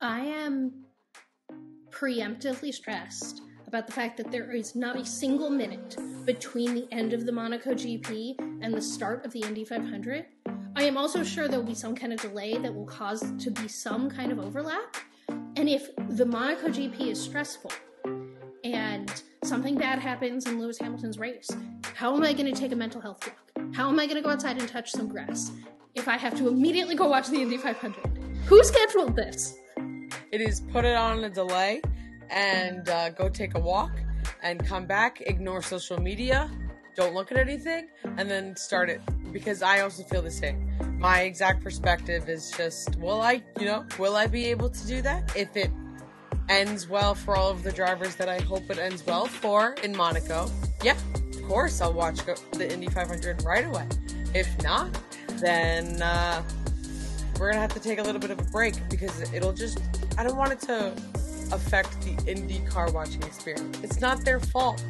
I am preemptively stressed about the fact that there is not a single minute between the end of the Monaco GP and the start of the Indy 500. I am also sure there will be some kind of delay that will cause to be some kind of overlap. And if the Monaco GP is stressful and something bad happens in Lewis Hamilton's race, how am I going to take a mental health walk? How am I going to go outside and touch some grass if I have to immediately go watch the Indy 500? Who scheduled this? It is put it on a delay and go take a walk and come back, ignore social media, don't look at anything, and then start it. Because I also feel the same. My exact perspective is just, will I be able to do that? If it ends well for all of the drivers that I hope it ends well for in Monaco, yeah, of course I'll watch the Indy 500 right away. If not, then we're going to have to take a little bit of a break because I don't want it to affect the Indy car watching experience. It's not their fault.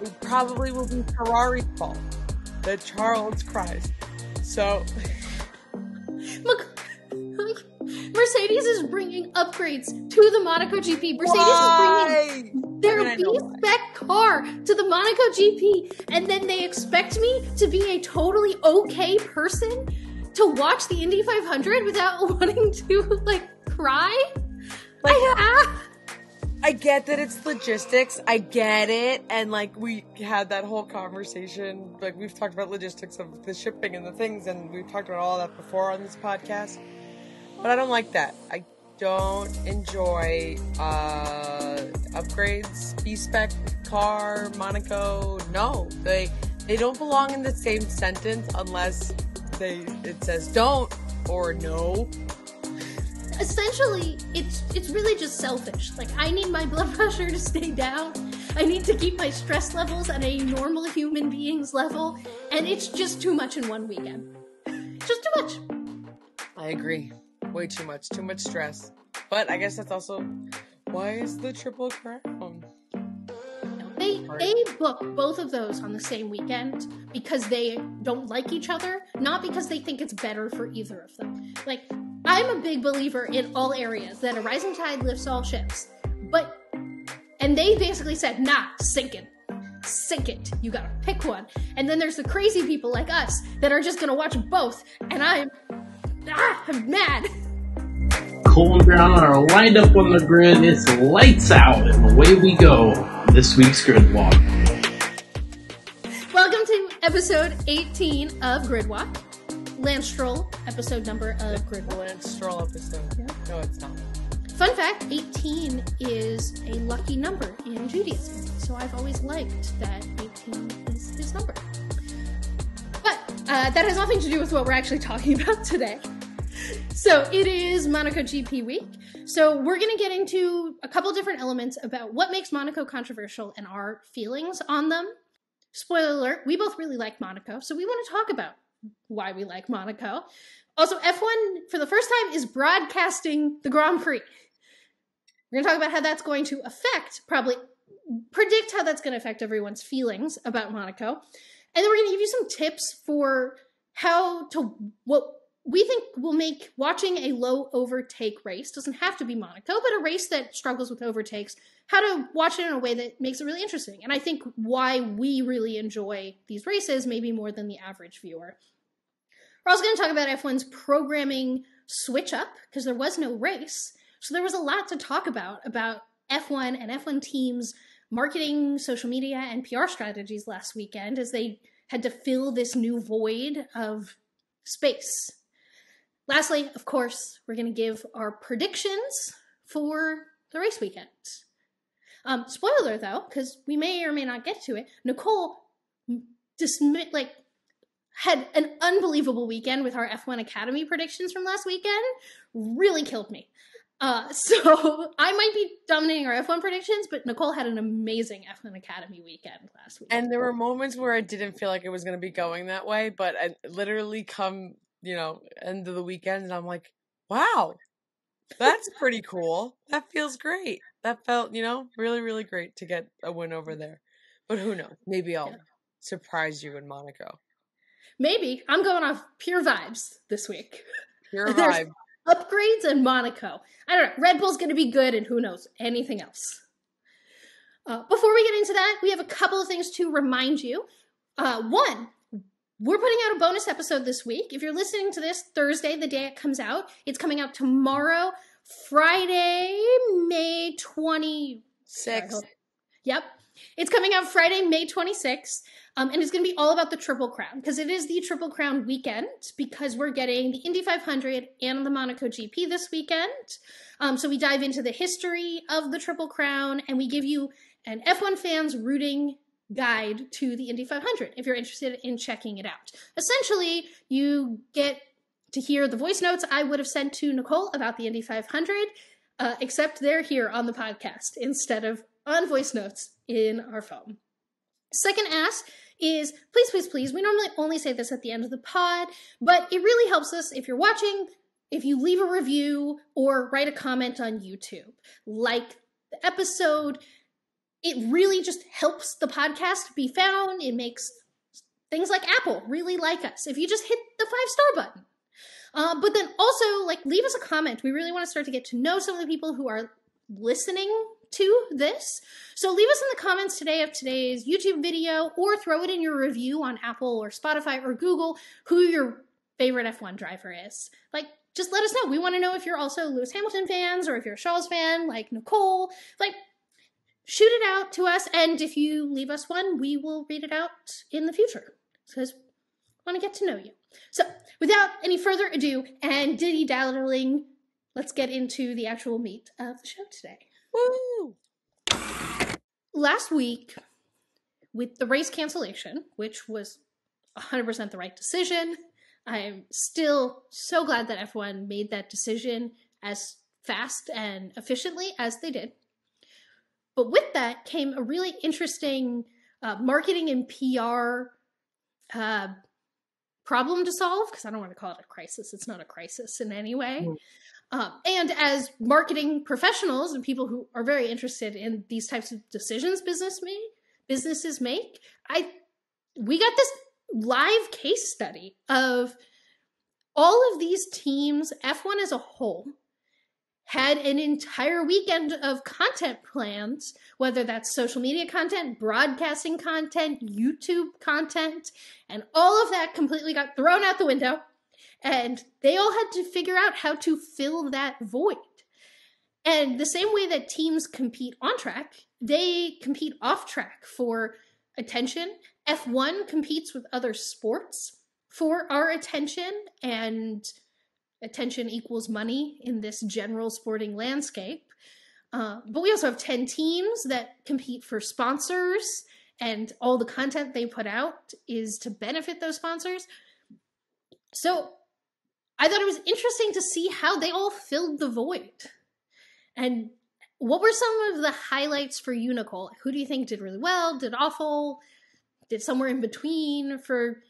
It probably will be Ferrari's fault that Charles cries. So, look, Mercedes is bringing upgrades to the Monaco GP. Mercedes is bringing their B-spec car to the Monaco GP, and then they expect me to be a totally okay person to watch the Indy 500 without wanting to, cry? I get that it's logistics. I get it. And, we had that whole conversation. We've talked about logistics of the shipping and the things, and we've talked about all that before on this podcast. But I don't like that. I don't enjoy upgrades, B-spec car, Monaco. No. They don't belong in the same sentence unless it says don't or no. Essentially, it's really just selfish. I need my blood pressure to stay down. I need to keep my stress levels at a normal human being's level. And it's just too much in one weekend. Just too much. I agree. Way too much. Too much stress. But I guess that's also why is the Triple Crown? They book both of those on the same weekend because they don't like each other, not because they think it's better for either of them. I'm a big believer in all areas that a rising tide lifts all ships. And they basically said, nah, sink it. Sink it. You gotta pick one. And then there's the crazy people like us that are just gonna watch both. And I'm mad. Cole and Briana are lined up on the grid. It's lights out, and away we go. This week's Grid Walk. Welcome to episode 18 of Grid Walk. Lance Stroll episode number of Grid Walk. Lance Stroll episode. Yeah. No, it's not. Fun fact, 18 is a lucky number in Judaism. So I've always liked that 18 is his number. But that has nothing to do with what we're actually talking about today. So it is Monaco GP week. So we're going to get into a couple different elements about what makes Monaco controversial and our feelings on them. Spoiler alert, we both really like Monaco, so we want to talk about why we like Monaco. Also, F1, for the first time, is broadcasting the Grand Prix. We're going to talk about how that's going to predict how that's going to affect everyone's feelings about Monaco. And then we're going to give you some tips for what we think will make watching a low overtake race, doesn't have to be Monaco, but a race that struggles with overtakes, how to watch it in a way that makes it really interesting. And I think why we really enjoy these races, maybe more than the average viewer. We're also going to talk about F1's programming switch up, because there was no race. So there was a lot to talk about F1 and F1 teams' marketing, social media, and PR strategies last weekend as they had to fill this new void of space. Lastly, of course, we're going to give our predictions for the race weekend. Spoiler, though, because we may or may not get to it, Nicole had an unbelievable weekend with our F1 Academy predictions from last weekend. Really killed me. So I might be dominating our F1 predictions, but Nicole had an amazing F1 Academy weekend last week. And there were moments where I didn't feel like it was going to be going that way, but I literally come, end of the weekend, and I'm like, wow, that's pretty cool. That feels great. That felt, really, really great to get a win over there. But who knows? Maybe I'll surprise you in Monaco. Maybe. I'm going off pure vibes this week. Pure vibe. upgrades and Monaco. I don't know. Red Bull's going to be good, and who knows anything else. Before we get into that, we have a couple of things to remind you. One, we're putting out a bonus episode this week. If you're listening to this Thursday, the day it comes out, it's coming out tomorrow, Friday, May 26th. Yep. It's coming out Friday, May 26th. And it's going to be all about the Triple Crown, because it is the Triple Crown weekend, because we're getting the Indy 500 and the Monaco GP this weekend. So we dive into the history of the Triple Crown, and we give you an F1 fans rooting guide to the Indy 500 if you're interested in checking it out. Essentially, you get to hear the voice notes I would have sent to Nicole about the Indy 500, except they're here on the podcast instead of on voice notes in our phone. Second ask is, please, please, please, we normally only say this at the end of the pod, but it really helps us if you're watching, if you leave a review or write a comment on YouTube. Like the episode, it really just helps the podcast be found. It makes things like Apple really like us if you just hit the 5-star button. But then also, like, leave us a comment. We really want to start to get to know some of the people who are listening to this. So leave us in the comments today of today's YouTube video, or throw it in your review on Apple or Spotify or Google who your favorite F1 driver is. Like, just let us know. We want to know if you're also Lewis Hamilton fans, or if you're a Charles fan like Nicole. Like, shoot it out to us, and if you leave us one, we will read it out in the future, because we want to get to know you. So, without any further ado and dilly-dallying, let's get into the actual meat of the show today. Woo! Last week, with the race cancellation, which was 100% the right decision, I'm still so glad that F1 made that decision as fast and efficiently as they did. But with that came a really interesting marketing and PR problem to solve, because I don't want to call it a crisis. It's not a crisis in any way. And as marketing professionals and people who are very interested in these types of decisions businesses make, we got this live case study of all of these teams, F1 as a whole, had an entire weekend of content plans, whether that's social media content, broadcasting content, YouTube content, and all of that completely got thrown out the window. And they all had to figure out how to fill that void. And the same way that teams compete on track, they compete off track for attention. F1 competes with other sports for our attention, and attention equals money in this general sporting landscape. But we also have 10 teams that compete for sponsors, and all the content they put out is to benefit those sponsors. So I thought it was interesting to see how they all filled the void. And what were some of the highlights for you, Nicole? Who do you think did really well, did awful, did somewhere in between for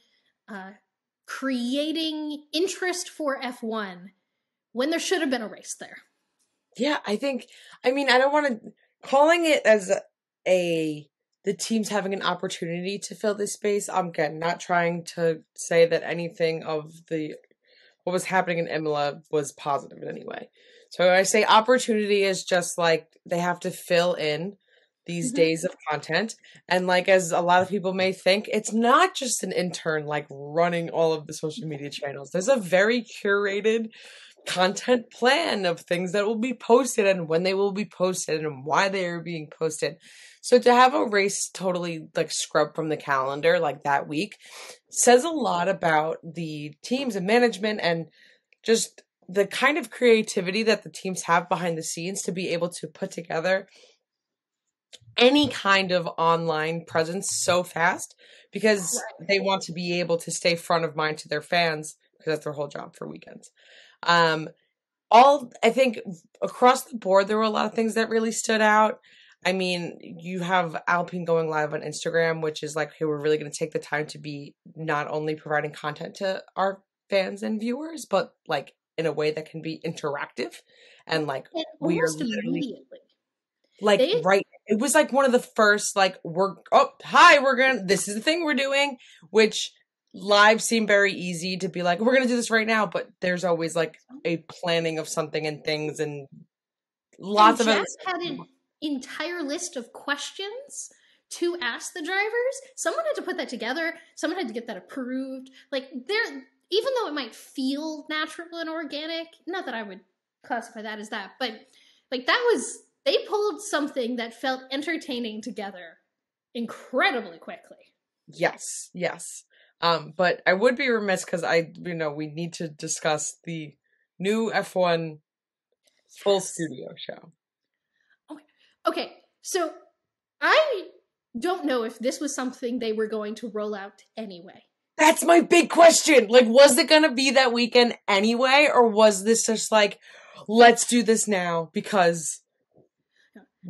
creating interest for F1 when there should have been a race there? Yeah, I don't want to, calling it as the teams having an opportunity to fill this space. I'm again not trying to say that anything of what was happening in Imola was positive in any way. So when I say opportunity is just like they have to fill in these days of content. And like, as a lot of people may think, it's not just an intern like running all of the social media channels. There's a very curated content plan of things that will be posted and when they will be posted and why they are being posted. So to have a race totally like scrubbed from the calendar like that week says a lot about the teams and management and just the kind of creativity that the teams have behind the scenes to be able to put together any kind of online presence so fast, because they want to be able to stay front of mind to their fans, because that's their whole job for weekends. I think across the board, there were a lot of things that really stood out. I mean, you have Alpine going live on Instagram, which is like, hey, we're really going to take the time to be not only providing content to our fans and viewers, but like in a way that can be interactive. And like, we are literally like, right. It was like one of the first, like, this is the thing we're doing, which lives seem very easy to be like, we're going to do this right now, but there's always like a planning of something and things and lots of Jack other had an entire list of questions to ask the drivers. Someone had to put that together. Someone had to get that approved. Like, even though it might feel natural and organic, not that I would classify that as that, but like they pulled something that felt entertaining together incredibly quickly. Yes. But I would be remiss because we need to discuss the new F1 full studio show. Okay, so I don't know if this was something they were going to roll out anyway. That's my big question. Like, was it going to be that weekend anyway, or was this just like, let's do this now because...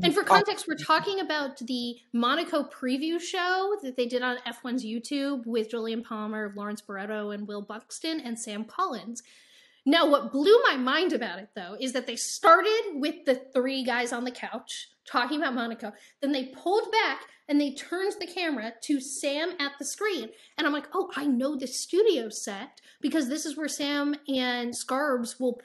And for context, we're talking about the Monaco preview show that they did on F1's YouTube with Julian Palmer, Lawrence Barretto, and Will Buxton, and Sam Collins. Now, what blew my mind about it, though, is that they started with the three guys on the couch talking about Monaco. Then they pulled back and they turned the camera to Sam at the screen. And I'm like, oh, I know the studio set because this is where Sam and Scarbs will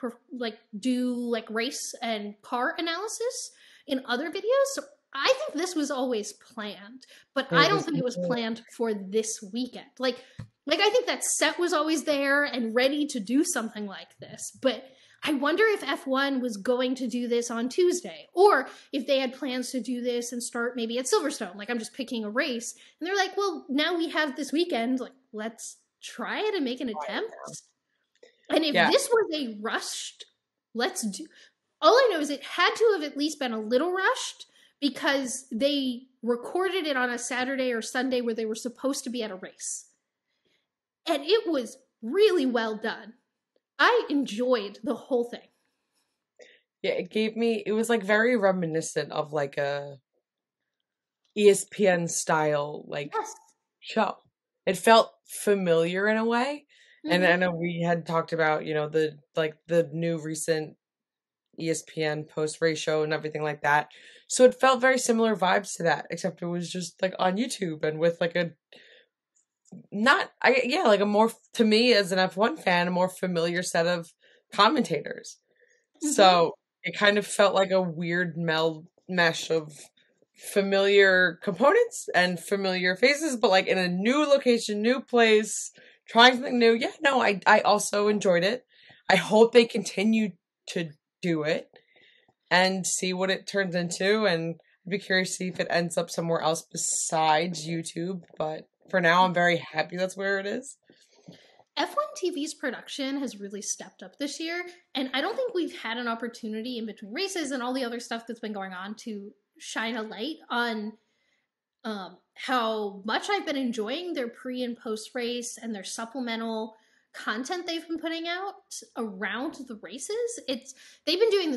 do race and car analysis in other videos. So I think this was always planned, but I don't think it was planned for this weekend. Like I think that set was always there and ready to do something like this, but I wonder if F1 was going to do this on Tuesday, or if they had plans to do this and start maybe at Silverstone. Like, I'm just picking a race, and they're like, well, now we have this weekend, like, let's try it and make an attempt. And if this was a rushed, all I know is it had to have at least been a little rushed, because they recorded it on a Saturday or Sunday where they were supposed to be at a race. And it was really well done. I enjoyed the whole thing. Yeah, it was like very reminiscent of like a ESPN style show. It felt familiar in a way. Mm-hmm. And I know we had talked about, the new recent ESPN post-race show and everything like that. So it felt very similar vibes to that, except it was just like on YouTube and with like a more, to me as an F1 fan, a more familiar set of commentators. Mm-hmm. So it kind of felt like a weird mesh of familiar components and familiar faces, but like in a new location, new place, trying something new. Yeah, no, I also enjoyed it. I hope they continue to do it and see what it turns into, and I'd be curious to see if it ends up somewhere else besides YouTube, but for now I'm very happy that's where it is. F1 TV's production has really stepped up this year, and I don't think we've had an opportunity in between races and all the other stuff that's been going on to shine a light on how much I've been enjoying their pre and post race and their supplemental content they've been putting out around the races. They've been doing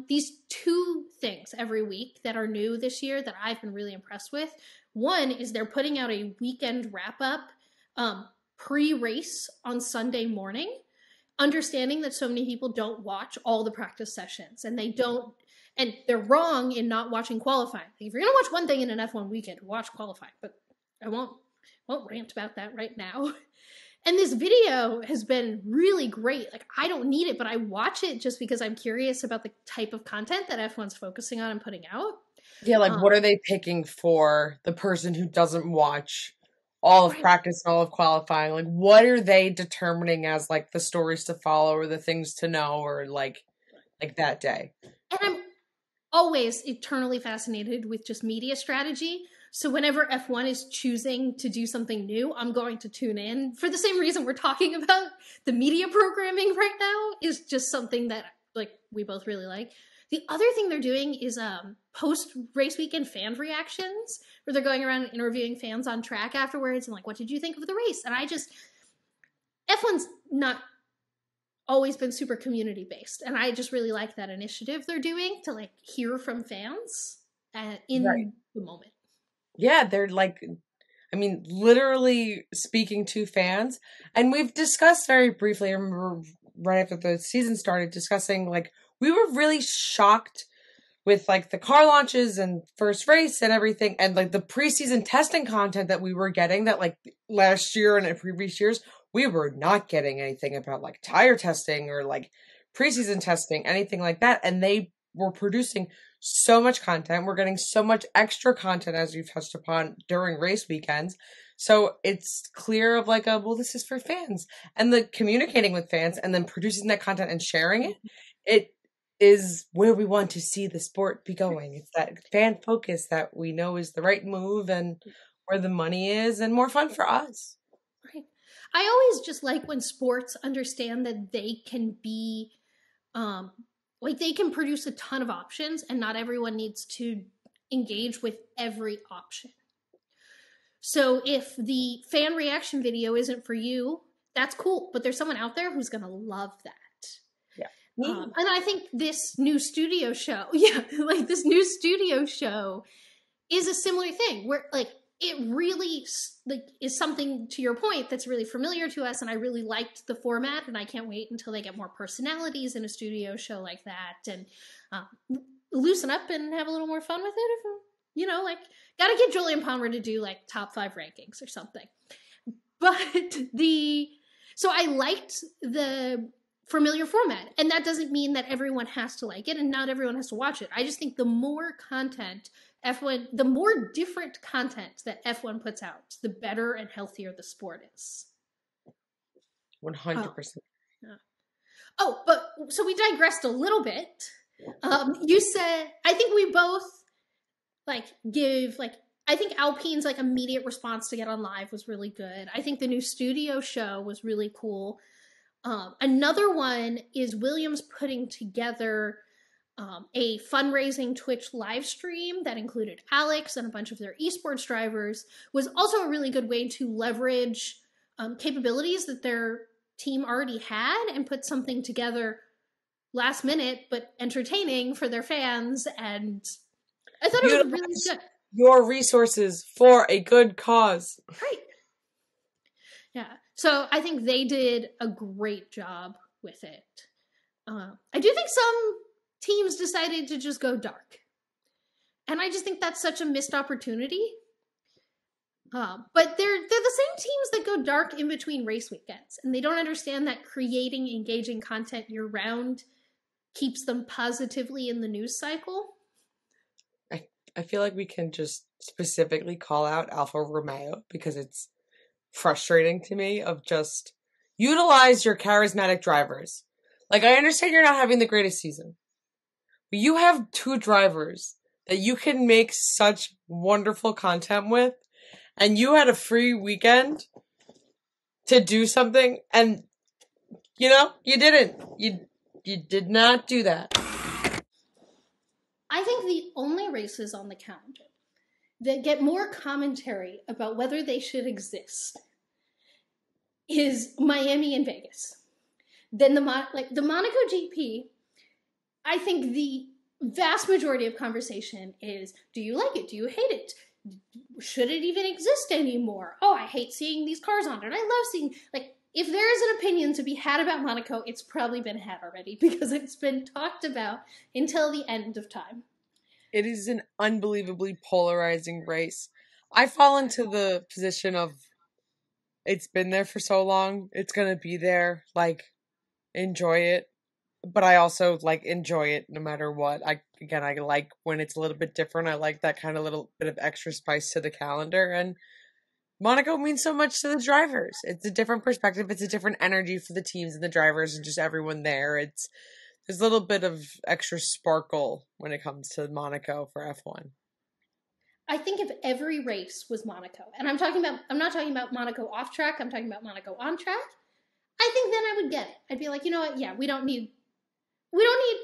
these two things every week that are new this year that I've been really impressed with. One is they're putting out a weekend wrap up pre-race on Sunday morning, understanding that so many people don't watch all the practice sessions, and they're wrong in not watching qualifying. Like, if you're gonna watch one thing in an F1 weekend, watch qualifying, but I won't rant about that right now. And this video has been really great. Like, I don't need it, but I watch it just because I'm curious about the type of content that F1's focusing on and putting out. Yeah, like, what are they picking for the person who doesn't watch all of practice and all of qualifying? Like, what are they determining as, like, the stories to follow or the things to know or, like that day? And I'm always eternally fascinated with just media strategy. So whenever F1 is choosing to do something new, I'm going to tune in. For the same reason we're talking about the media programming right now is just something that, like, we both really like. The other thing they're doing is post-race weekend fan reactions, where they're going around and interviewing fans on track afterwards and, like, what did you think of the race? And F1's not always been super community-based, and I just really like that initiative they're doing to, like, hear from fans in the moment. Yeah, they're literally speaking to fans. And we've discussed very briefly, I remember right after the season started, discussing, like, we were really shocked with like the car launches and first race and everything, and like the preseason testing content that we were getting, that like last year and in previous years we were not getting anything about like tire testing or like preseason testing, anything like that. And they were producing so much content. We're getting so much extra content, as we've touched upon, during race weekends. So it's clear of like well, this is for fans, and the communicating with fans and then producing that content and sharing it. It is where we want to see the sport be going. It's that fan focus that we know is the right move and where the money is and more fun for us. Right. I always just like when sports understand that they can be, like they can produce a ton of options and not everyone needs to engage with every option. So if the fan reaction video isn't for you, that's cool. But there's someone out there who's going to love that. And I think this new studio show, like this new studio show is a similar thing where like it really like is something, to your point, that's really familiar to us. And I really liked the format, and I can't wait until they get more personalities in a studio show like that, and loosen up and have a little more fun with it. If, like gotta get Julian Palmer to do like top 5 rankings or something. But so I liked the familiar format, and that doesn't mean that everyone has to like it and not everyone has to watch it. I just think the more content the more different content that F1 puts out, the better and healthier the sport is. 100%. But so we digressed a little bit. You said, I think we both I think Alpine's like immediate response to get on live was really good. I think the new studio show was really cool. Another one is Williams putting together a fundraising Twitch live stream that included Alex and a bunch of their esports drivers. Was also a really good way to leverage capabilities that their team already had and put something together last minute but entertaining for their fans. And I thought it was really good. Your resources for a good cause. Right. Yeah. So I think they did a great job with it. I do think some teams decided to just go dark. And I just think that's such a missed opportunity. But they're the same teams that go dark in between race weekends. And they don't understand that creating engaging content year-round keeps them positively in the news cycle. I feel like we can just specifically call out Alfa Romeo because it's frustrating to me of just utilize your charismatic drivers. Like, I understand you're not having the greatest season, but you have 2 drivers that you can make such wonderful content with, and you had a free weekend to do something, and you didn't. You did not do that. I think the only races on the calendar that get more commentary about whether they should exist is Miami and Vegas. Then the Monaco GP, I think the vast majority of conversation is, do you like it? Do you hate it? Should it even exist anymore? Oh, I hate seeing these cars on it. I love seeing, if there is an opinion to be had about Monaco, it's probably been had already because it's been talked about until the end of time. It is an unbelievably polarizing race. I fall into the position of, it's been there for so long, it's going to be there, enjoy it. But I also, enjoy it no matter what. I like when it's a little bit different. I like that kind of little bit of extra spice to the calendar. And Monaco means so much to the drivers. It's a different perspective. It's a different energy for the teams and the drivers and just everyone there. There's a little bit of extra sparkle when it comes to Monaco for F1. I think if every race was Monaco, and I'm not talking about Monaco off track, I'm talking about Monaco on track, I think then I would get it. I'd be like, you know what? Yeah, we don't need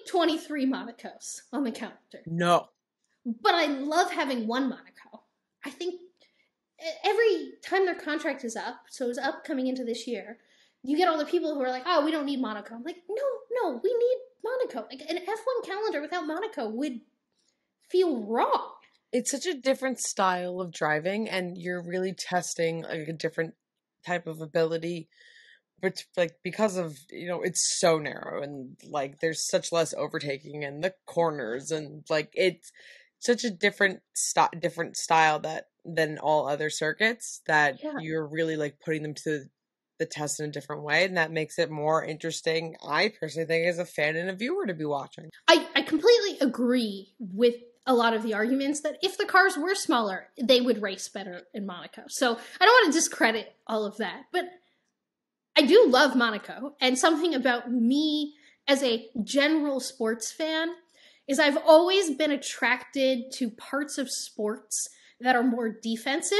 23 Monacos on the calendar. No. But I love having one Monaco. I think every time their contract is up, so it's up coming into this year, you get all the people who are like, oh, we don't need Monaco. I'm like, no, we need Monaco. An F1 calendar without Monaco would feel wrong. It's such a different style of driving, and you're really testing a different type of ability but like because of it's so narrow and like there's such less overtaking in the corners and like it's such a different style than all other circuits that you're really like putting them to the test in a different way, and that makes it more interesting, I personally think, as a fan and a viewer to be watching. I completely agree with a lot of the arguments that if the cars were smaller, they would race better in Monaco. So I don't want to discredit all of that, but I do love Monaco, and something about me as a general sports fan is I've always been attracted to parts of sports that are more defensive.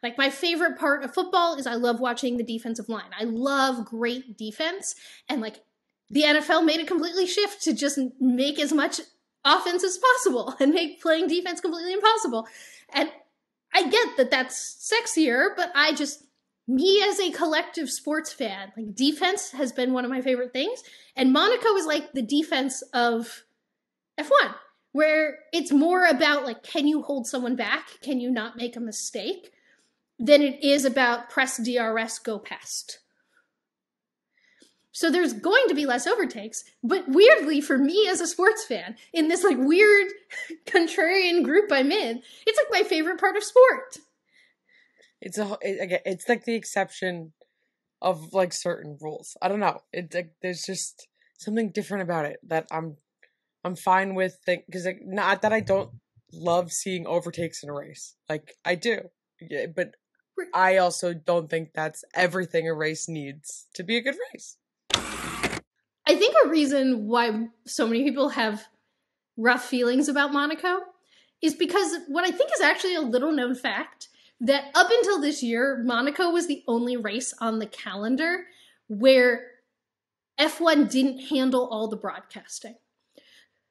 Like, my favorite part of football is I love watching the defensive line. I love great defense. And, like, the NFL made a completely shift to just make as much offense as possible and make playing defense completely impossible. And I get that that's sexier, but me as a collective sports fan, like, defense has been one of my favorite things. And Monaco is like the defense of F1, where it's more about, like, can you hold someone back? Can you not make a mistake? Than it is about press DRS, go past. So there's going to be less overtakes, but weirdly for me as a sports fan, in this like weird contrarian group I'm in, it's like my favorite part of sport. It's like the exception of like certain rules. I don't know. It's like there's just something different about it that I'm fine with, because like, not that I don't love seeing overtakes in a race. Like, I do. Yeah, but I also don't think that's everything a race needs to be a good race. I think a reason why so many people have rough feelings about Monaco is because what I think is actually a little known fact, that up until this year, Monaco was the only race on the calendar where F1 didn't handle all the broadcasting.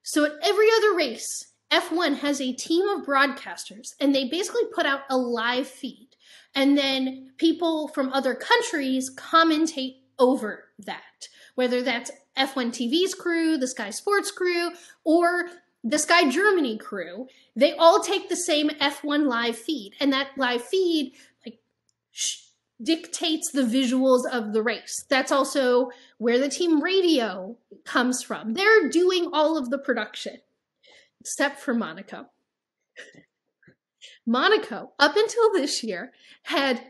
So at every other race, F1 has a team of broadcasters, and they basically put out a live feed. And then people from other countries commentate over that, whether that's F1 TV's crew, the Sky Sports crew, or the Sky Germany crew. They all take the same F1 live feed, and that live feed like dictates the visuals of the race. That's also where the team radio comes from. They're doing all of the production, except for Monaco. Monaco, up until this year, had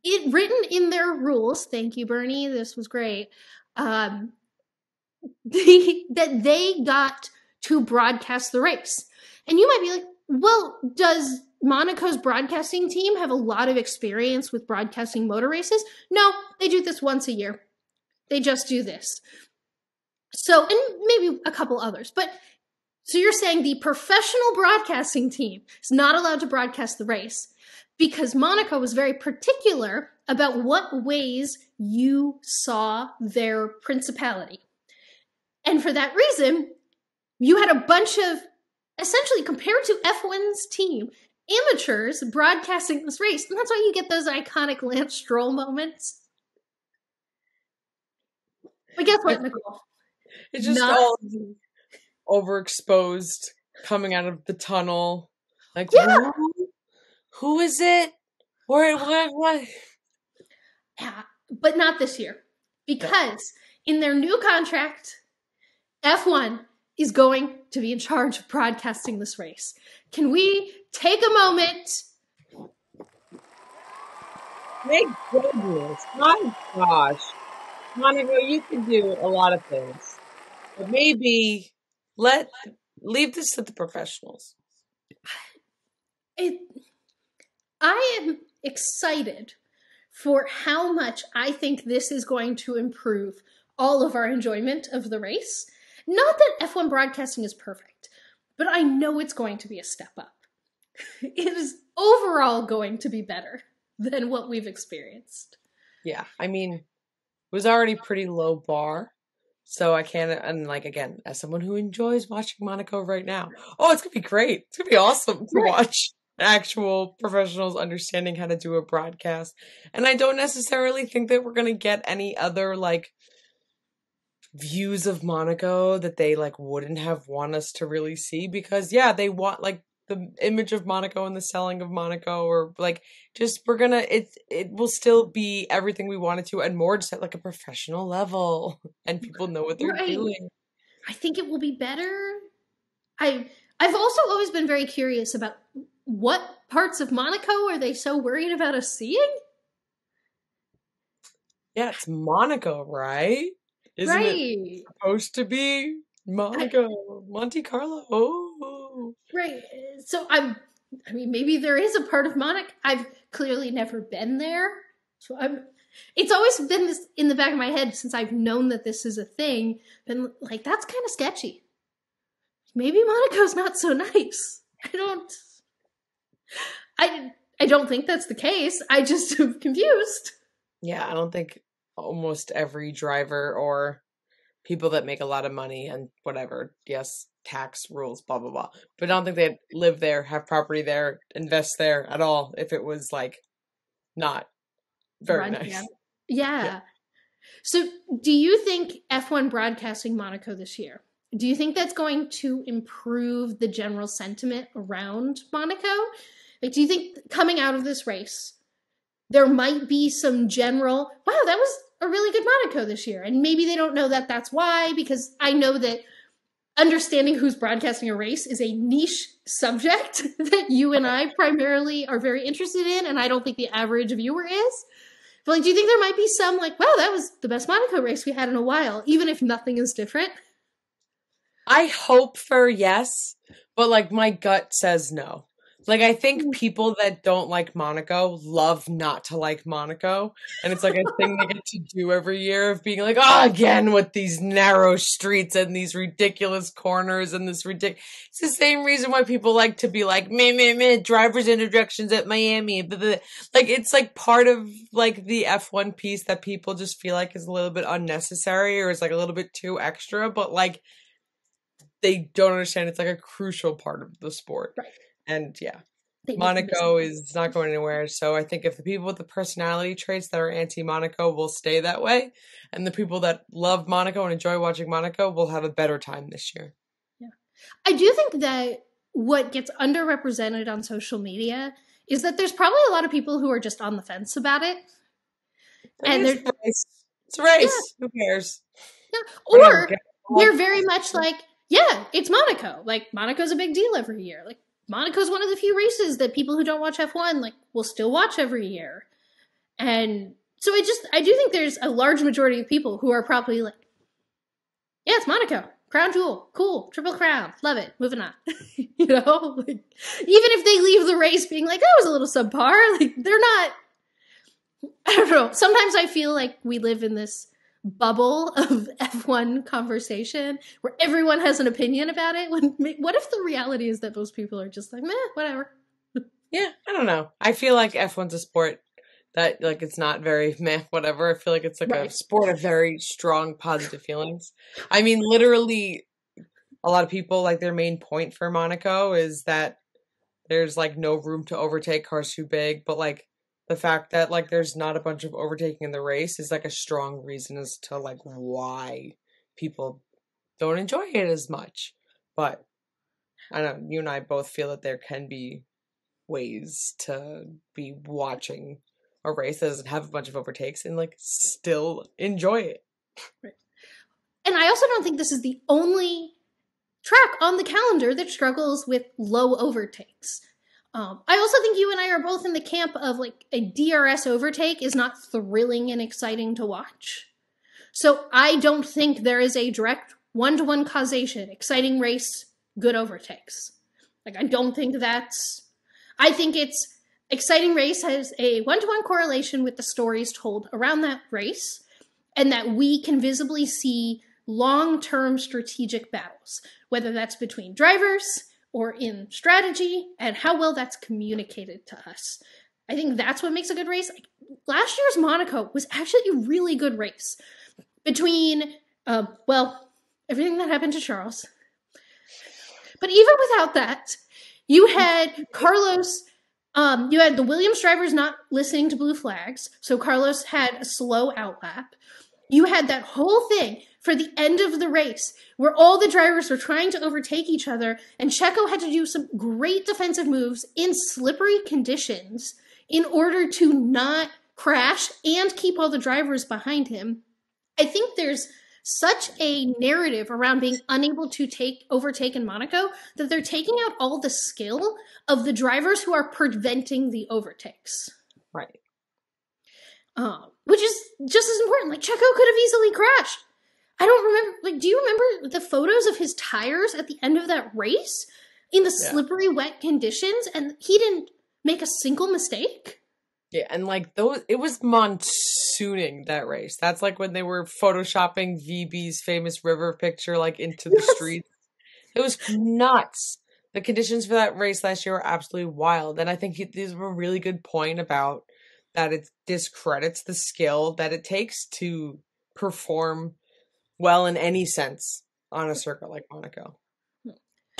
it written in their rules, thank you, Bernie, this was great, that they got to broadcast the race. And you might be like, well, does Monaco's broadcasting team have a lot of experience with broadcasting motor races? No, they do this once a year. They just do this. So, and maybe a couple others, but so you're saying the professional broadcasting team is not allowed to broadcast the race because Monaco was very particular about what ways you saw their principality. And for that reason, you had a bunch of, essentially compared to F1's team, amateurs broadcasting this race. And that's why you get those iconic Lance Stroll moments. But guess what, Nicole? It's just all overexposed coming out of the tunnel. Like, yeah. Who is it? What? Yeah, but not this year. Because in their new contract, F1 is going to be in charge of broadcasting this race. Can we take a moment? Thank goodness. My gosh. Monica, you can do a lot of things. But maybe leave this to the professionals. I am excited for how much I think this is going to improve all of our enjoyment of the race. Not that F1 broadcasting is perfect, but I know it's going to be a step up. It is overall going to be better than what we've experienced. Yeah, I mean, it was already pretty low bar. So I can't, and like, again, as someone who enjoys watching Monaco right now, it's going to be great. It's going to be awesome to watch actual professionals understanding how to do a broadcast. And I don't necessarily think that we're going to get any other, like, views of Monaco that they, like, wouldn't have want us to really see. Because, yeah, they want, like, the image of Monaco and the selling of Monaco, or like just it will still be everything we want it to and more, just at like a professional level, and people know what they're doing. I think it will be better. I've also always been very curious about what parts of Monaco are they so worried about us seeing? Yeah, it's Monaco, right? Isn't it supposed to be Monaco, Monte Carlo? Oh. Right. So I mean, maybe there is a part of Monaco. I've clearly never been there. So it's always been this in the back of my head since I've known that this is a thing. Been like, that's kind of sketchy. Maybe Monaco's not so nice. I don't think that's the case. I just am confused. Yeah, I don't think almost every driver or people that make a lot of money and whatever, yes, tax rules, blah, blah, blah. But I don't think they'd live there, have property there, invest there at all if it was like not very nice. Yeah. So do you think F1 broadcasting Monaco this year, do you think that's going to improve the general sentiment around Monaco? Like, do you think coming out of this race, there might be some general, wow, that was a really good Monaco this year. And maybe they don't know that that's why, because I know that understanding who's broadcasting a race is a niche subject that you and I primarily are very interested in, and I don't think the average viewer is. But like, do you think there might be some like, wow, that was the best Monaco race we had in a while, even if nothing is different? I hope for yes, but like my gut says no. Like, I think people that don't like Monaco love not to like Monaco. And it's like a thing they get to do every year of being like, oh, again, with these narrow streets and these ridiculous corners and this ridiculous. It's the same reason why people like to be like, meh, driver's introductions at Miami. Blah, blah. Like, it's like part of like the F1 piece that people just feel like is a little bit unnecessary or is like a little bit too extra. But like, they don't understand it's like a crucial part of the sport. Right. And yeah, Monaco is not going anywhere. So I think if the people with the personality traits that are anti-Monaco will stay that way, and the people that love Monaco and enjoy watching Monaco will have a better time this year. Yeah. I do think that what gets underrepresented on social media is that there's probably a lot of people who are just on the fence about it. And it's a race. Yeah. Who cares? Yeah. Or they're very much like, yeah, it's Monaco. Like, Monaco's a big deal every year. Like, Monaco's one of the few races that people who don't watch F1 like will still watch every year. And so I do think there's a large majority of people who are probably like, yeah, it's Monaco. Crown jewel. Cool. Triple crown. Love it. Moving on. You know? Like, even if they leave the race being like, that was a little subpar, like, they're not, I don't know. Sometimes I feel like we live in this bubble of F1 conversation where everyone has an opinion about it. What if the reality is that most people are just like, meh, whatever. Yeah, I don't know. I feel like F1's a sport that like it's not very meh, whatever. I feel like it's like a sport of very strong positive feelings. I mean, literally a lot of people like their main point for Monaco is that there's like no room to overtake, cars too big, but like the fact that like there's not a bunch of overtaking in the race is like a strong reason as to like why people don't enjoy it as much. But I don't know, you and I both feel that there can be ways to be watching a race that doesn't have a bunch of overtakes and like still enjoy it. Right. And I also don't think this is the only track on the calendar that struggles with low overtakes. I also think you and I are both in the camp of like a DRS overtake is not thrilling and exciting to watch. So I don't think there is a direct one-to-one causation. Exciting race, good overtakes. Like, I don't think I think it's exciting race has a one-to-one correlation with the stories told around that race, and that we can visibly see long-term strategic battles, whether that's between drivers or in strategy, and how well that's communicated to us. I think that's what makes a good race. Like, last year's Monaco was actually a really good race. Between, everything that happened to Charles. But even without that, you had Carlos, you had the Williams drivers not listening to blue flags, so Carlos had a slow outlap. you had that whole thing for the end of the race where all the drivers were trying to overtake each other, and Checo had to do some great defensive moves in slippery conditions in order to not crash and keep all the drivers behind him. I think there's such a narrative around being unable to overtake in Monaco that they're taking out all the skill of the drivers who are preventing the overtakes. Right. Which is just as important. Like, Checo could have easily crashed. I don't remember, like, do you remember the photos of his tires at the end of that race in the slippery, wet conditions? And he didn't make a single mistake? Yeah, and like it was monsooning that race. That's like when they were photoshopping VB's famous river picture like into the streets. It was nuts. The conditions for that race last year were absolutely wild. And I think these were a really good point about that it discredits the skill that it takes to perform well in any sense on a circuit like Monaco.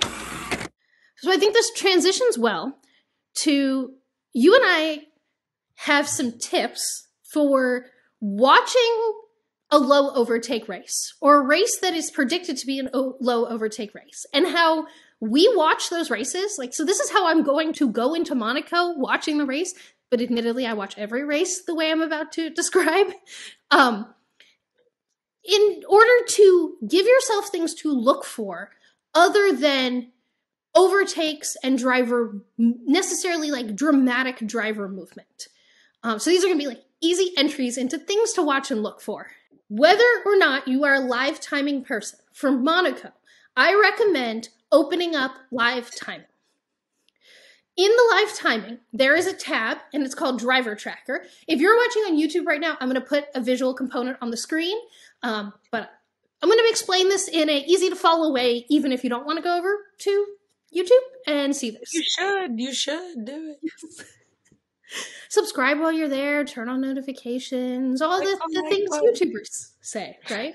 So I think this transitions well to you and I have some tips for watching a low overtake race, or a race that is predicted to be a low overtake race, and how we watch those races. Like, so this is how I'm going to go into Monaco watching the race, but admittedly, I watch every race the way I'm about to describe. In order to give yourself things to look for other than overtakes and necessarily like dramatic driver movement. So these are going to be like easy entries into things to watch and look for. Whether or not you are a live timing person, for Monaco, I recommend opening up live timing. In the live timing, there is a tab, and it's called Driver Tracker. If you're watching on YouTube right now, I'm going to put a visual component on the screen, but I'm going to explain this in an easy-to-follow way, even if you don't want to go over to YouTube and see this. You should do it. Subscribe while you're there, turn on notifications, all the things YouTubers say, right?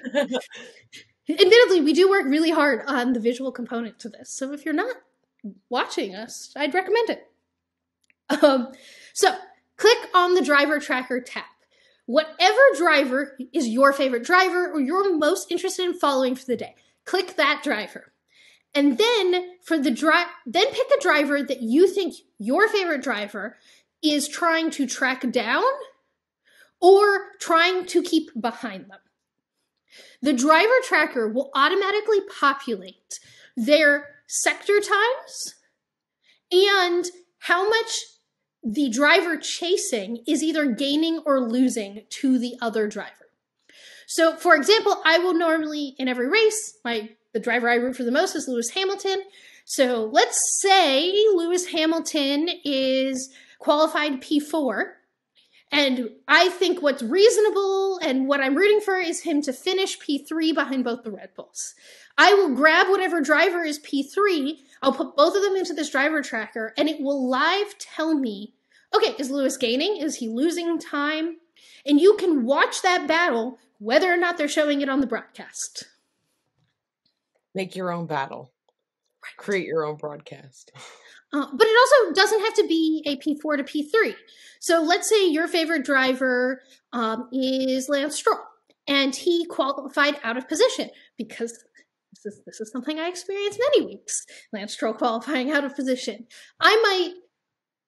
Admittedly, we do work really hard on the visual component to this, so if you're not watching us, I'd recommend it. So, click on the Driver Tracker tab. Whatever driver is your favorite driver or you're most interested in following for the day, click that driver. And then then pick a driver that you think your favorite driver is trying to track down or trying to keep behind them. The driver tracker will automatically populate their sector times and how much the driver chasing is either gaining or losing to the other driver. So, for example, I will normally, in every race, the driver I root for the most is Lewis Hamilton. So let's say Lewis Hamilton is qualified P4, and I think what's reasonable and what I'm rooting for is him to finish P3 behind both the Red Bulls. I will grab whatever driver is P3, I'll put both of them into this driver tracker, and it will live tell me, okay, is Lewis gaining? Is he losing time? And you can watch that battle whether or not they're showing it on the broadcast. Make your own battle. Right. Create your own broadcast. But it also doesn't have to be a P4 to P3. So let's say your favorite driver is Lance Stroll, and he qualified out of position because this is something I experienced many weeks. Lance Stroll qualifying out of position.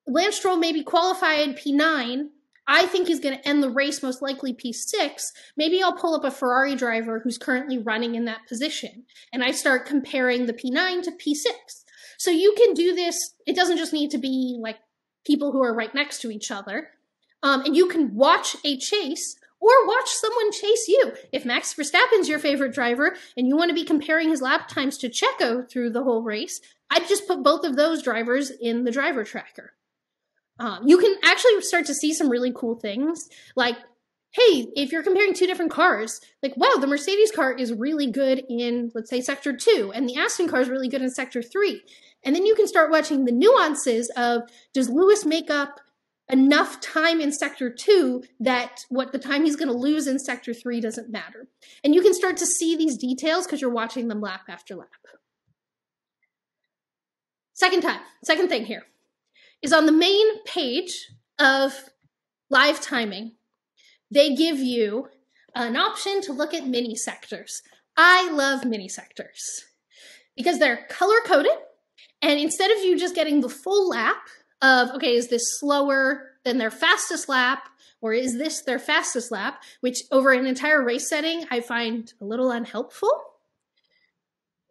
Lance Stroll maybe qualified P9. I think he's going to end the race most likely P6. Maybe I'll pull up a Ferrari driver who's currently running in that position, and I start comparing the P9 to P6. So you can do this. It doesn't just need to be like people who are right next to each other. And you can watch a chase or watch someone chase you. If Max Verstappen's your favorite driver and you want to be comparing his lap times to Checo through the whole race, I'd just put both of those drivers in the driver tracker. You can actually start to see some really cool things. Like, hey, if you're comparing two different cars, like, wow, the Mercedes car is really good in, let's say, Sector 2, and the Aston car is really good in Sector 3. And then you can start watching the nuances of, does Lewis make up enough time in Sector 2 that what the time he's going to lose in Sector 3 doesn't matter? And you can start to see these details because you're watching them lap after lap. Second thing here is on the main page of live timing, they give you an option to look at mini sectors. I love mini sectors because they're color-coded, and instead of you just getting the full lap of, okay, is this slower than their fastest lap, or is this their fastest lap, which over an entire race setting I find a little unhelpful,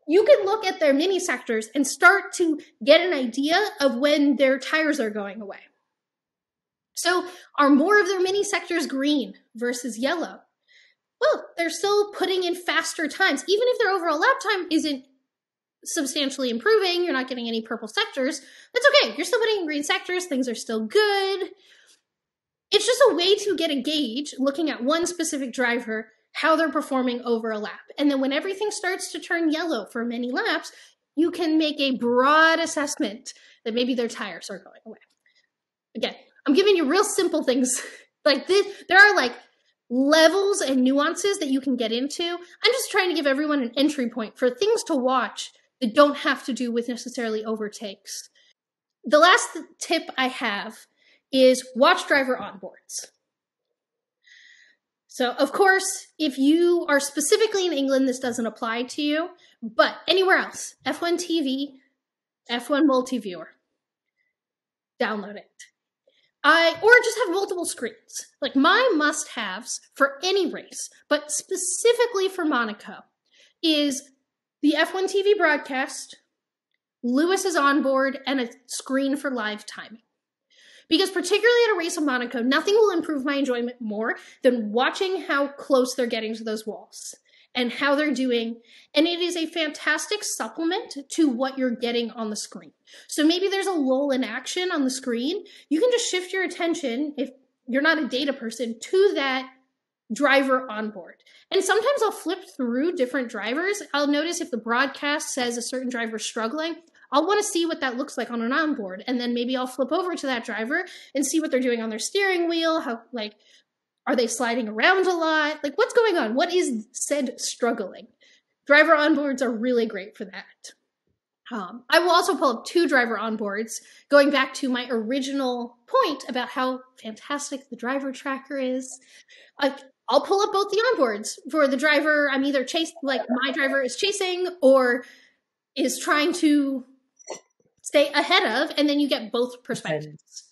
you can look at their mini sectors and start to get an idea of when their tires are going away. So are more of their mini sectors green versus yellow? Well, they're still putting in faster times. Even if their overall lap time isn't substantially improving, you're not getting any purple sectors, that's okay. You're still putting in green sectors. Things are still good. It's just a way to get a gauge, looking at one specific driver, how they're performing over a lap. And then when everything starts to turn yellow for many laps, you can make a broad assessment that maybe their tires are going away. Again, I'm giving you real simple things like this. There are like levels and nuances that you can get into. I'm just trying to give everyone an entry point for things to watch that don't have to do with necessarily overtakes. The last tip I have is watch driver onboards. So, of course, if you are specifically in England, this doesn't apply to you, but anywhere else, F1 TV, F1 Multiviewer, download it. Or just have multiple screens. Like my must-haves for any race, but specifically for Monaco, is the F1 TV broadcast, Lewis's onboard, and a screen for live timing. Because particularly at a race of Monaco, nothing will improve my enjoyment more than watching how close they're getting to those walls and how they're doing. And it is a fantastic supplement to what you're getting on the screen. So maybe there's a lull in action on the screen. You can just shift your attention, if you're not a data person, to that driver onboard. And sometimes I'll flip through different drivers. I'll notice if the broadcast says a certain driver's struggling, I'll want to see what that looks like on an onboard. And then maybe I'll flip over to that driver and see what they're doing on their steering wheel. How, like, are they sliding around a lot? Like, what's going on? What is said struggling? Driver onboards are really great for that. I will also pull up 2 driver onboards, going back to my original point about how fantastic the driver tracker is. I'll pull up both the onboards for the driver I'm either like my driver is chasing or is trying to stay ahead of, and then you get both perspectives.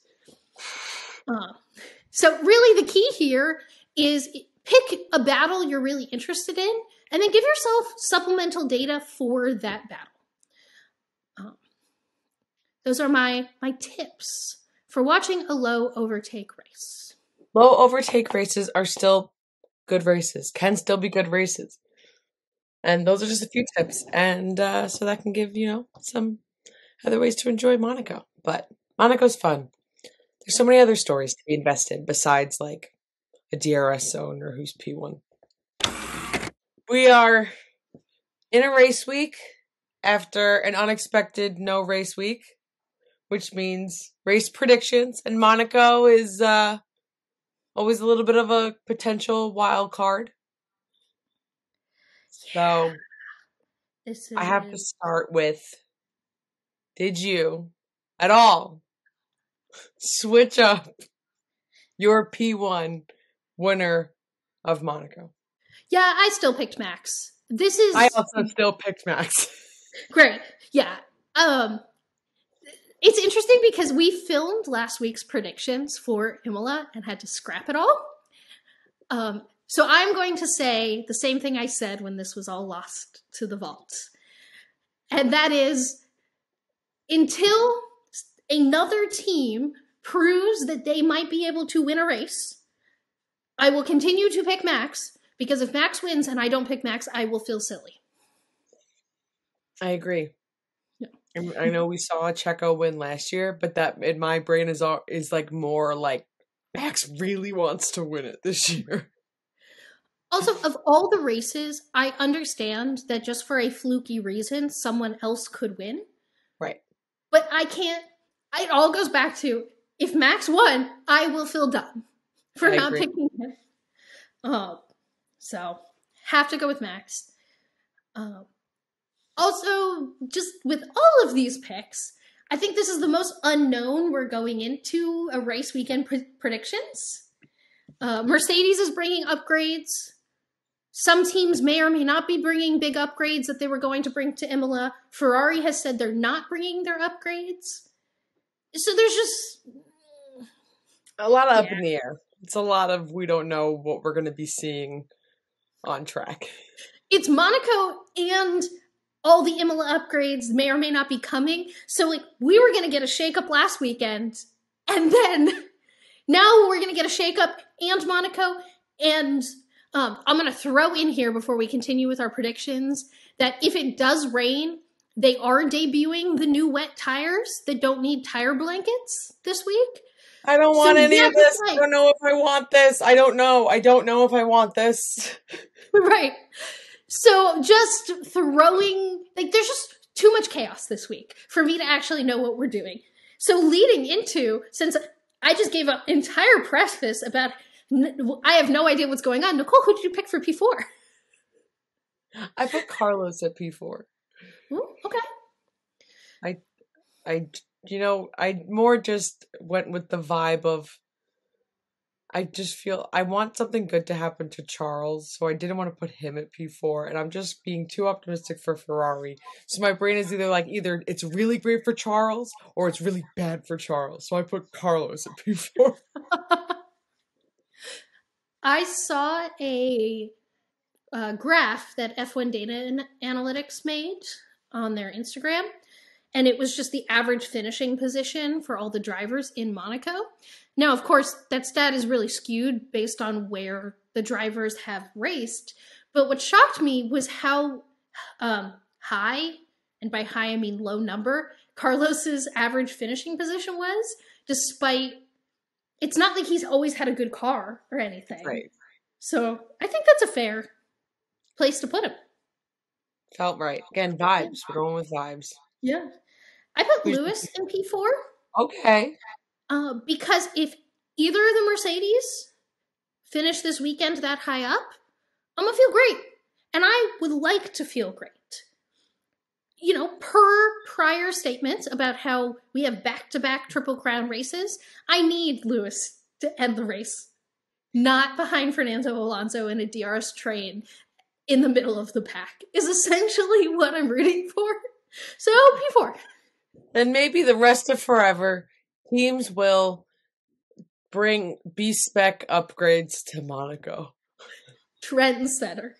So really the key here is pick a battle you're really interested in, and then give yourself supplemental data for that battle. Those are my tips for watching a low overtake race. Low overtake races are still good races, can still be good races. And those are just a few tips. And so that can give, some other ways to enjoy Monaco. But Monaco's fun. There's so many other stories to be invested besides like a DRS zone or who's P1. We are in a race week after an unexpected no race week, which means race predictions. And Monaco is always a little bit of a potential wild card. So I have to start with, did you at all switch up your P1 winner of Monaco? Yeah, I still picked Max. I also still picked Max. Great. Yeah. It's interesting because we filmed last week's predictions for Imola and had to scrap it all. So I'm going to say the same thing I said when this was all lost to the vault. And that is, until another team proves that they might be able to win a race, I will continue to pick Max, because if Max wins and I don't pick Max, I will feel silly. I agree. Yeah. I know we saw Checo win last year, but that in my brain is like more like Max really wants to win it this year. Also, of all the races, I understand that just for a fluky reason, someone else could win. Right. But I can't. It all goes back to, if Max won, I will feel dumb for not picking him. So, have to go with Max. Also, just with all of these picks, I think this is the most unknown we're going into a race weekend predictions. Mercedes is bringing upgrades. Some teams may or may not be bringing big upgrades that they were going to bring to Imola. Ferrari has said they're not bringing their upgrades. So there's just a lot of up in the air. It's a lot of we don't know what we're going to be seeing on track. It's Monaco, and all the Imola upgrades may or may not be coming. So, like, we were going to get a shakeup last weekend, and then now we're going to get a shakeup and Monaco. And I'm going to throw in here before we continue with our predictions that if it does rain, they are debuting the new wet tires that don't need tire blankets this week. I don't want any of this. I don't know if I want this. I don't know if I want this. Right. So just throwing, like, there's just too much chaos this week for me to actually know what we're doing. So leading into, since I just gave an entire preface about, I have no idea what's going on. Nicole, who did you pick for P4? I put Carlos at P4. Ooh, okay. I more just went with the vibe of, I just feel I want something good to happen to Charles, so I didn't want to put him at P4, and I'm just being too optimistic for Ferrari. So my brain is either it's really great for Charles or it's really bad for Charles. So I put Carlos at P4. I saw a graph that F1 Data Analytics made on their Instagram, and it was just the average finishing position for all the drivers in Monaco. Now, of course, that stat is really skewed based on where the drivers have raced, but what shocked me was how high, and by high I mean low number, Carlos's average finishing position was, despite, it's not like he's always had a good car or anything. Right. So I think that's a fair place to put him. Felt right. Again, vibes. We're going with vibes. Yeah. I put Lewis in P4. Okay. Because if either of the Mercedes finish this weekend that high up, I'm going to feel great. And I would like to feel great. You know, per prior statements about how we have back-to-back Triple Crown races, I need Lewis to end the race. Not behind Fernando Alonso in a DRS train in the middle of the pack is essentially what I'm rooting for. So, P4. Then maybe the rest of forever, teams will bring B-spec upgrades to Monaco. Trendsetter.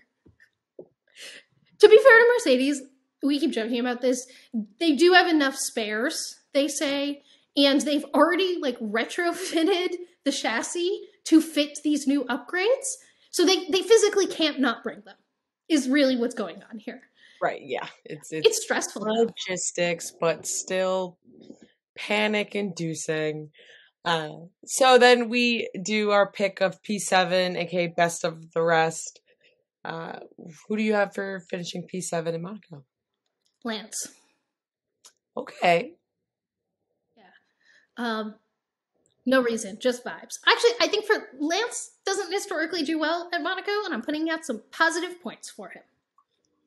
To be fair to Mercedes, we keep joking about this, they do have enough spares, they say, and they've already retrofitted the chassis to fit these new upgrades, so they physically can't not bring them, is really what's going on here. Right, yeah. It's stressful. Logistics, but still panic-inducing. So then we do our pick of P7, aka best of the rest. Who do you have for finishing P7 in Monaco? Lance. Okay. Yeah. No reason, just vibes. Actually, I think for Lance doesn't historically do well at Monaco, and I'm putting out some positive points for him.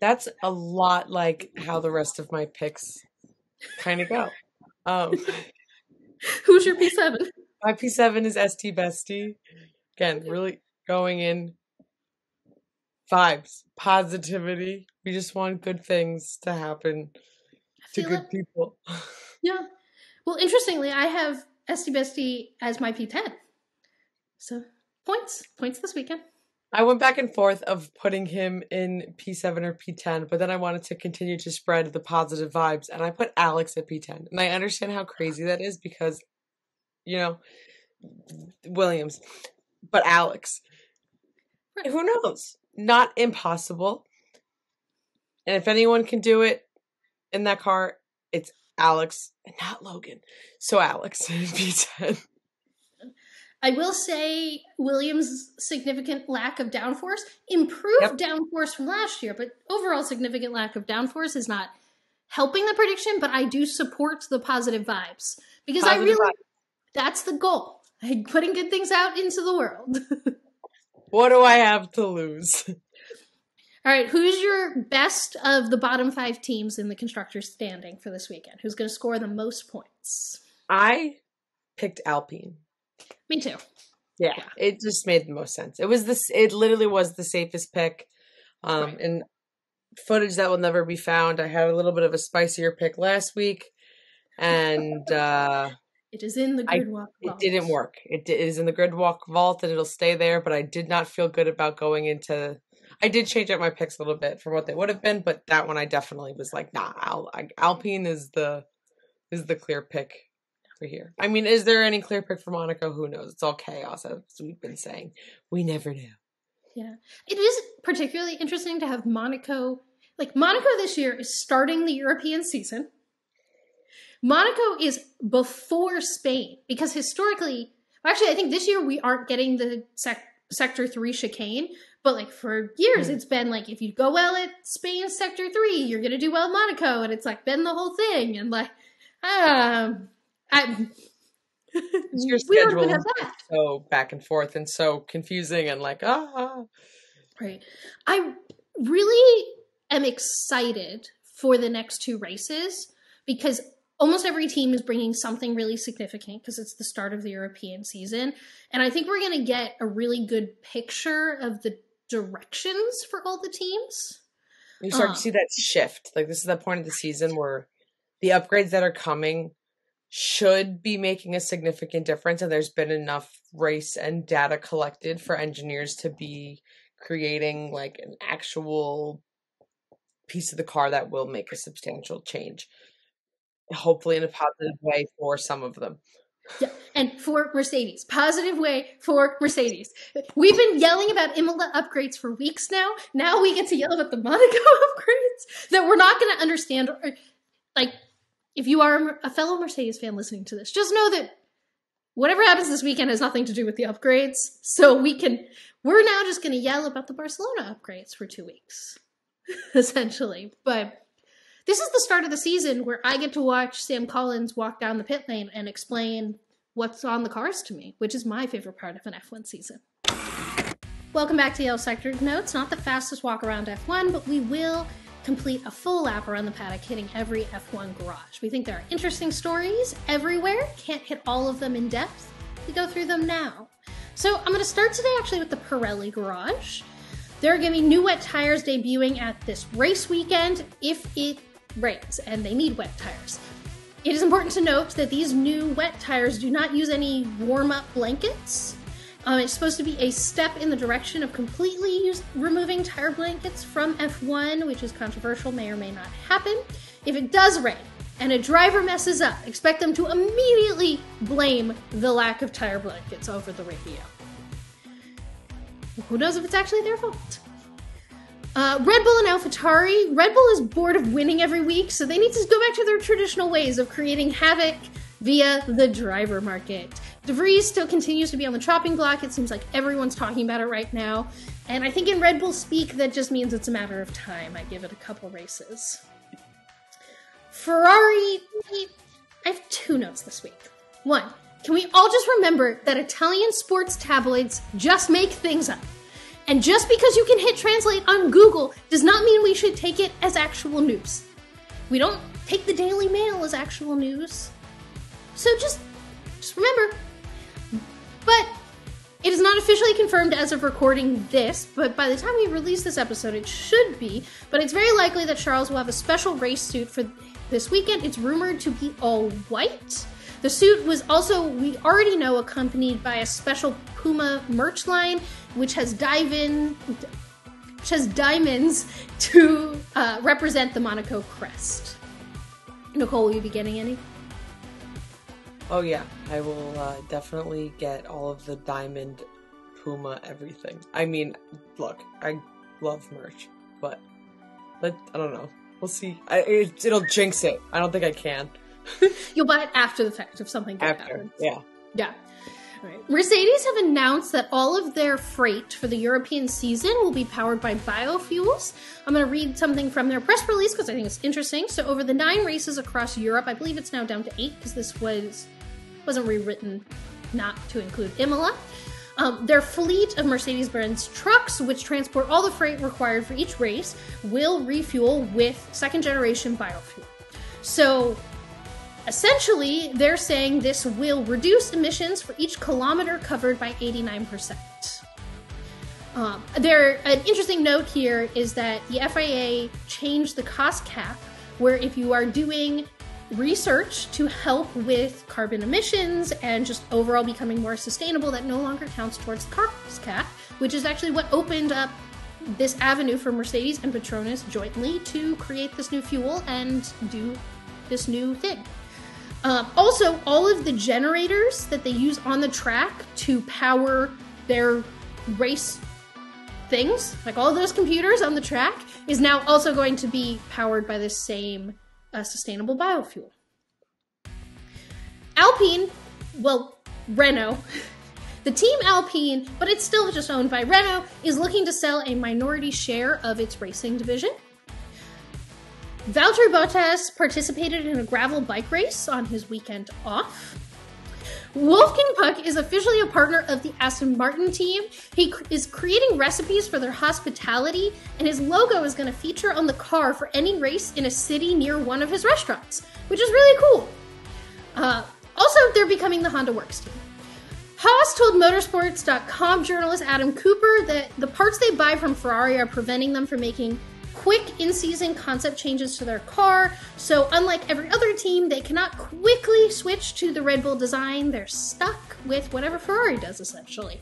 That's a lot like how the rest of my picks kind of go. Who's your P7? My P7 is ST Bestie. Again, really going in vibes, positivity. We just want good things to happen to good people. Yeah. Well, interestingly, I have ST Bestie as my P10. So, points this weekend. I went back and forth of putting him in P7 or P10, but then I wanted to continue to spread the positive vibes, and I put Alex at P10. And I understand how crazy that is because, Williams. But Alex. Right. Who knows? Not impossible. And if anyone can do it in that car, it's Alex and not Logan. So Alex in P10. I will say Williams' significant lack of downforce improved downforce from last year, but overall significant lack of downforce is not helping the prediction, but I do support the positive vibes because that's the goal. I'm putting good things out into the world. What do I have to lose? All right, who's your best of the bottom 5 teams in the constructors standing for this weekend? Who's going to score the most points? I picked Alpine. Me too. Yeah, it just made the most sense. It literally was the safest pick. And footage that will never be found. I had a little bit of a spicier pick last week, and it is in the grid walk vault. It didn't work. It is in the grid walk vault, and it'll stay there. But I did not feel good about going into. I did change up my picks a little bit from what they would have been, but that one I definitely was like, nah. Alpine is the clear pick for here. I mean, is there any clear pick for Monaco? Who knows? It's all chaos, as we've been saying. We never know. Yeah. It is particularly interesting to have Monaco. Like, Monaco this year is starting the European season. Monaco is before Spain, because historically, actually, I think this year we aren't getting the Sector 3 chicane, but like for years it's been like, if you go well at Spain's Sector 3, you're going to do well at Monaco, and it's like been the whole thing, and like, your schedule is so back and forth and so confusing and like, Right. I really am excited for the next two races because almost every team is bringing something really significant because it's the start of the European season. And I think we're going to get a really good picture of the directions for all the teams. You start to see that shift. Like, this is the point of the season where the upgrades that are coming should be making a significant difference, and there's been enough race and data collected for engineers to be creating like an actual piece of the car that will make a substantial change, hopefully in a positive way for some of them. Yeah, and for Mercedes, positive way for Mercedes. We've been yelling about Imola upgrades for weeks now. Now we get to yell about the Monaco upgrades that we're not going to understand. Like, if you are a fellow Mercedes fan listening to this, just know that whatever happens this weekend has nothing to do with the upgrades. So we're now just going to yell about the Barcelona upgrades for 2 weeks, essentially. But this is the start of the season where I get to watch Sam Collins walk down the pit lane and explain what's on the cars to me, which is my favorite part of an F1 season. Welcome back to Yellow Sector. No, it's not the fastest walk around F1, but we will complete a full lap around the paddock, hitting every F1 garage. We think there are interesting stories everywhere. Can't hit all of them in depth. We go through them now. So I'm going to start today actually with the Pirelli garage. There are going to be new wet tires debuting at this race weekend if it rains, and they need wet tires. It is important to note that these new wet tires do not use any warm-up blankets. It's supposed to be a step in the direction of completely removing tire blankets from F1, which is controversial, may or may not happen. If it does rain and a driver messes up, expect them to immediately blame the lack of tire blankets over the radio. Who knows if it's actually their fault? Red Bull and AlphaTauri. Red Bull is bored of winning every week, so they need to go back to their traditional ways of creating havoc via the driver market. De Vries still continues to be on the chopping block. It seems like everyone's talking about it right now. And I think in Red Bull speak, that just means it's a matter of time. I give it a couple races. Ferrari, I have 2 notes this week. 1, can we all just remember that Italian sports tabloids just make things up? And just because you can hit translate on Google does not mean we should take it as actual news. We don't take the Daily Mail as actual news. So just remember. But it is not officially confirmed as of recording this, but by the time we release this episode, it should be. But it's very likely that Charles will have a special race suit for this weekend. It's rumored to be all white. The suit was also, we already know, accompanied by a special Puma merch line, which has diamonds to represent the Monaco crest. Nicole, will you be getting any? Oh yeah, I will definitely get all of the diamond, Puma, everything. I mean, look, I love merch, but I don't know. We'll see. It'll jinx it. I don't think I can. You'll buy it after the fact if something good happens. Yeah. Yeah. All right. Mercedes have announced that all of their freight for the European season will be powered by biofuels. I'm going to read something from their press release because I think it's interesting. So over the 9 races across Europe, I believe it's now down to 8 because this wasn't rewritten not to include Imola. Their fleet of Mercedes-Benz trucks, which transport all the freight required for each race, will refuel with second-generation biofuel. So essentially, they're saying this will reduce emissions for each kilometer covered by 89%. An interesting note here is that the FIA changed the cost cap, where if you are doing research to help with carbon emissions and just overall becoming more sustainable, that no longer counts towards the cost cap, which is actually what opened up this avenue for Mercedes and Petronas jointly to create this new fuel and do this new thing. Also, all of the generators that they use on the track to power their race things, like all those computers on the track, is now also going to be powered by the same sustainable biofuel. Alpine, well, Renault, the team Alpine, but it's still just owned by Renault, is looking to sell a minority share of its racing division. Valtteri Bottas participated in a gravel bike race on his weekend off. Wolfgang Puck is officially a partner of the Aston Martin team. He is creating recipes for their hospitality, and his logo is going to feature on the car for any race in a city near one of his restaurants, which is really cool. Also, they're becoming the Honda Works team. Haas told motorsports.com journalist Adam Cooper that the parts they buy from Ferrari are preventing them from making quick in-season concept changes to their car, so unlike every other team, they cannot quickly switch to the Red Bull design. They're stuck with whatever Ferrari does, essentially.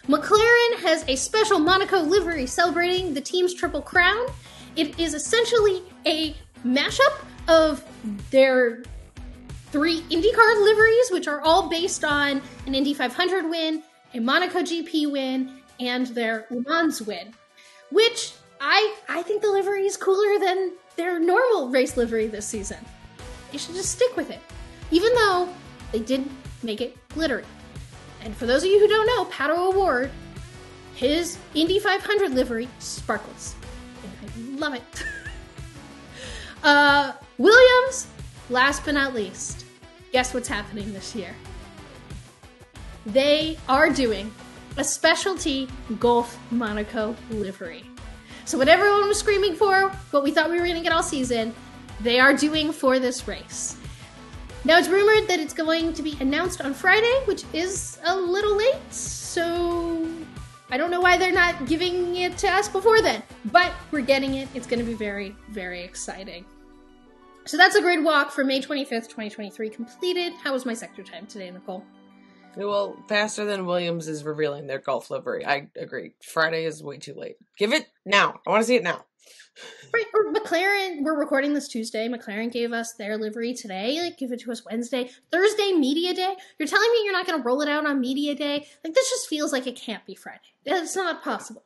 McLaren has a special Monaco livery celebrating the team's Triple Crown. It is essentially a mashup of their 3 IndyCar liveries, which are all based on an Indy 500 win, a Monaco GP win, and their Le Mans win, which I think the livery is cooler than their normal race livery this season. You should just stick with it, even though they did make it glittery. And for those of you who don't know, Pato O'Ward, his Indy 500 livery sparkles. And I love it. Williams, last but not least, guess what's happening this year? They are doing a specialty Gulf Monaco livery. So what everyone was screaming for, what we thought we were going to get all season, they are doing for this race. Now it's rumored that it's going to be announced on Friday, which is a little late, so I don't know why they're not giving it to us before then, but we're getting it. It's going to be very, very exciting. So that's a grid walk for May 25th, 2023 completed. How was my sector time today, Nicole? Well, faster than Williams is revealing their Gulf livery. I agree. Friday is way too late. Give it now. I want to see it now. Right, or McLaren, we're recording this Tuesday. McLaren gave us their livery today. Like, give it to us Wednesday. Thursday, media day. You're telling me you're not going to roll it out on media day? Like, this just feels like it can't be Friday. It's not possible.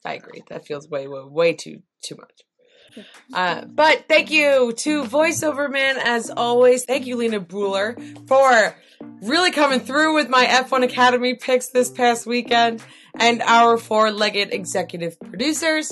I agree. That feels way too much. But thank you to VoiceOver Man, as always. Thank you, Lena Bruler, for really coming through with my F1 Academy picks this past weekend, and our 4-legged executive producers.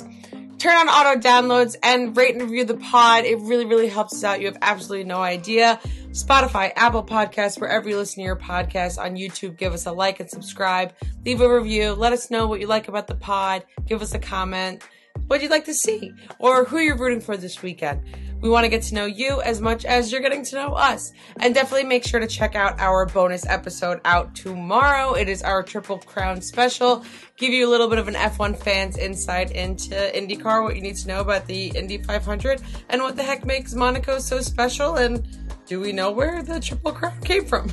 Turn on auto downloads and rate and review the pod. It really, really helps us out. You have absolutely no idea. Spotify, Apple Podcasts, wherever you listen to your podcast. On YouTube, give us a like and subscribe. Leave a review. Let us know what you like about the pod. Give us a comment. What you'd like to see, or who you're rooting for this weekend. We want to get to know you as much as you're getting to know us. And definitely make sure to check out our bonus episode out tomorrow. It is our Triple Crown special. Give you a little bit of an F1 fan's insight into IndyCar, what you need to know about the Indy 500, and what the heck makes Monaco so special, and do we know where the Triple Crown came from?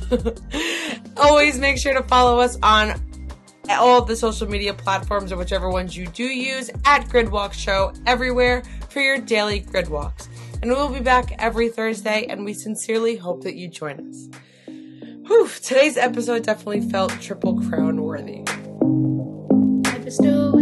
Always make sure to follow us on all of the social media platforms, or whichever ones you do use, at Gridwalk Show everywhere for your daily grid walks. And we'll be back every Thursday, and we sincerely hope that you join us. Whew, today's episode definitely felt Triple Crown worthy. I bestow